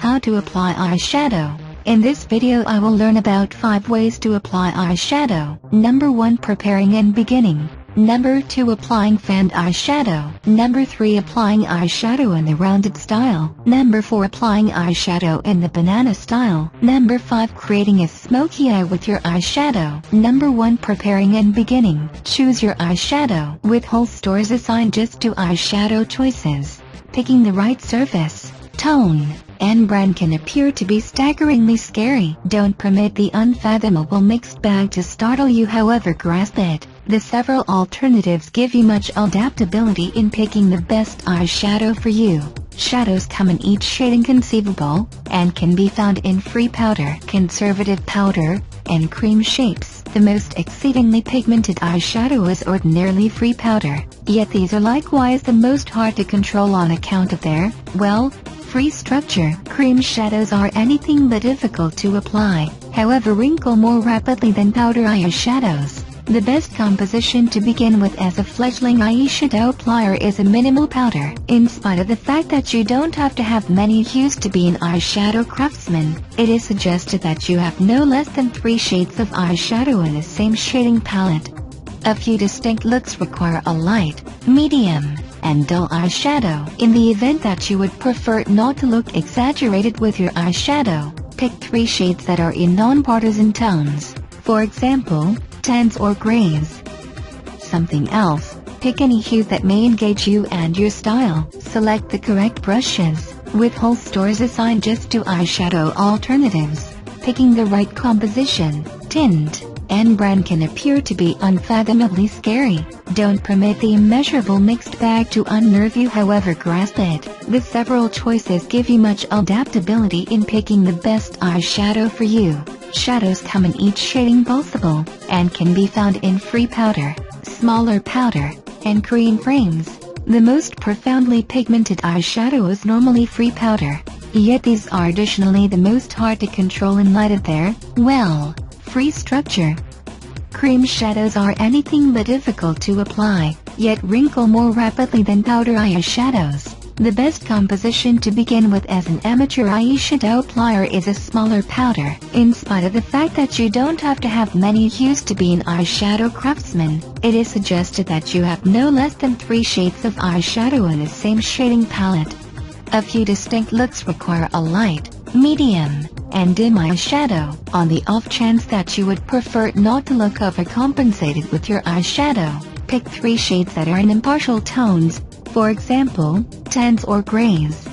how to apply eyeshadow. In this video I will learn about 5 ways to apply eyeshadow. Number 1, preparing and beginning. Number 2, applying fanned eyeshadow. Number 3, applying eyeshadow in the rounded style. Number 4, applying eyeshadow in the banana style. Number 5, creating a smoky eye with your eyeshadow. Number 1, preparing and beginning. Choose your eyeshadow. With whole stores assigned just to eyeshadow choices, picking the right surface, tone, and brand can appear to be staggeringly scary. Don't permit the unfathomable mixed bag to startle you, however, grasp it. The several alternatives give you much adaptability in picking the best eyeshadow for you. Shadows come in each shading conceivable, and can be found in free powder, conservative powder, and cream shapes. The most exceedingly pigmented eyeshadow is ordinarily free powder, yet these are likewise the most hard to control on account of their, well, free structure. Cream shadows are anything but difficult to apply, however wrinkle more rapidly than powder eyeshadows. The best composition to begin with as a fledgling eyeshadow applier is a minimal powder. In spite of the fact that you don't have to have many hues to be an eyeshadow craftsman, it is suggested that you have no less than 3 shades of eyeshadow in the same shading palette. A few distinct looks require a light, medium, and dull eyeshadow. In the event that you would prefer not to look exaggerated with your eyeshadow, pick 3 shades that are in non-partisan tones. For example, tans or grays. Something else, pick any hue that may engage you and your style. Select the correct brushes. With whole stores assigned just to eyeshadow alternatives, picking the right composition, tint, and brand can appear to be unfathomably scary. Don't permit the immeasurable mixed bag to unnerve you, however, grasp it. The several choices give you much adaptability in picking the best eyeshadow for you. Shadows come in each shading possible, and can be found in free powder, smaller powder, and cream frames. The most profoundly pigmented eyeshadow is normally free powder, yet these are additionally the most hard to control in light of their, well, free structure. Cream shadows are anything but difficult to apply, yet wrinkle more rapidly than powder eyeshadows. The best composition to begin with as an amateur eyeshadow applier is a smaller powder. In spite of the fact that you don't have to have many hues to be an eyeshadow craftsman, it is suggested that you have no less than 3 shades of eyeshadow in the same shading palette. A few distinct looks require a light, medium, and dim eyeshadow. On the off chance that you would prefer not to look overcompensated with your eyeshadow, pick 3 shades that are in impartial tones. For example, tans or grays.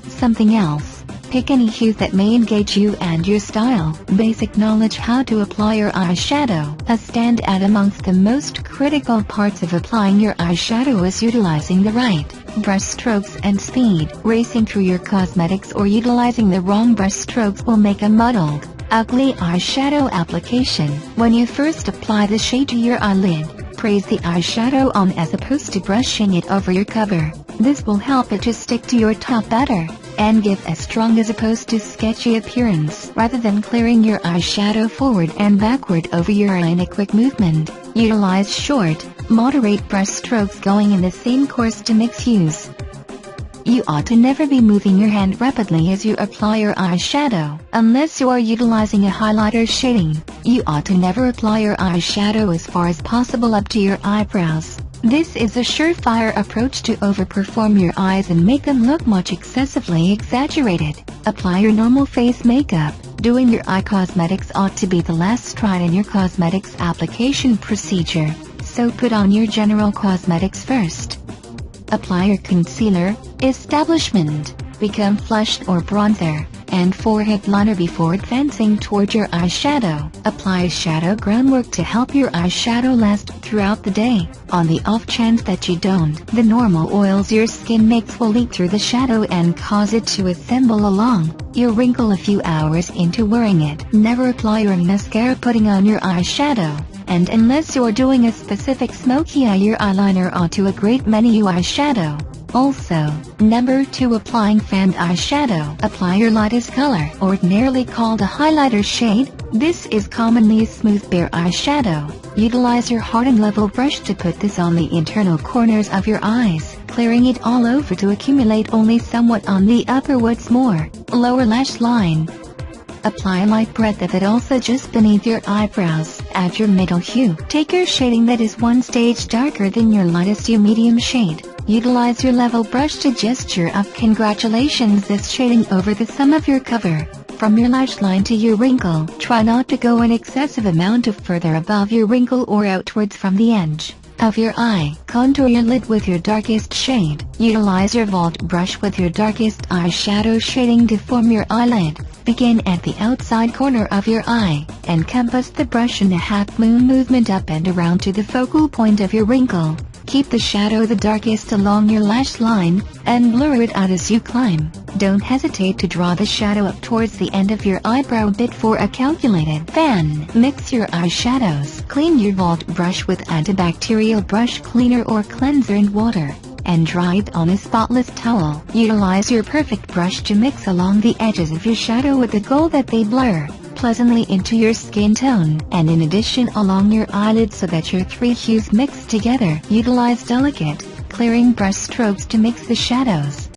Something else, pick any hue that may engage you and your style. Basic knowledge how to apply your eyeshadow. A standout amongst the most critical parts of applying your eyeshadow is utilizing the right brush strokes and speed. Racing through your cosmetics or utilizing the wrong brush strokes will make a muddled, ugly eyeshadow application. When you first apply the shade to your eyelid, press the eyeshadow on as opposed to brushing it over your cover. This will help it to stick to your top better, and give a strong as opposed to sketchy appearance. Rather than clearing your eyeshadow forward and backward over your eye in a quick movement, utilize short, moderate brush strokes going in the same course to mix hues. You ought to never be moving your hand rapidly as you apply your eyeshadow. Unless you are utilizing a highlighter shading, you ought to never apply your eyeshadow as far as possible up to your eyebrows. This is a surefire approach to overperform your eyes and make them look much excessively exaggerated. Apply your normal face makeup. Doing your eye cosmetics ought to be the last stride in your cosmetics application procedure, so put on your general cosmetics first. Apply your concealer, establishment, become flushed or bronzer, and forehead liner before advancing toward your eyeshadow. Apply shadow groundwork to help your eyeshadow last throughout the day. On the off chance that you don't, the normal oils your skin makes will leak through the shadow and cause it to assemble along your wrinkle a few hours into wearing it. Never apply your mascara putting on your eyeshadow, and unless you're doing a specific smoky eye, your eyeliner ought to a great many hue eyeshadow. Also, number 2, applying fanned eyeshadow. Apply your lightest color, ordinarily called a highlighter shade, This is commonly a smooth bare eyeshadow. Utilize your hard and level brush to put this on the internal corners of your eyes, clearing it all over to accumulate only somewhat on the upper what's more, lower lash line. Apply a light breadth of it also just beneath your eyebrows. Add your middle hue. Take your shading that is one stage darker than your lightest hue medium shade. Utilize your level brush to gesture of congratulations this shading over the sum of your cover. From your lash line to your wrinkle, try not to go an excessive amount of further above your wrinkle or outwards from the edge of your eye. Contour your lid with your darkest shade. Utilize your vault brush with your darkest eyeshadow shading to form your eyelid. Begin at the outside corner of your eye, and compass the brush in a half-moon movement up and around to the focal point of your wrinkle. Keep the shadow the darkest along your lash line, and blur it out as you climb. Don't hesitate to draw the shadow up towards the end of your eyebrow bit for a calculated fan. Mix your eyeshadows. Clean your vault brush with antibacterial brush cleaner or cleanser and water, and dry it on a spotless towel. Utilize your perfect brush to mix along the edges of your shadow with the goal that they blur pleasantly into your skin tone, and in addition along your eyelid so that your three hues mix together. Utilize delicate, clearing brush strokes to mix the shadows.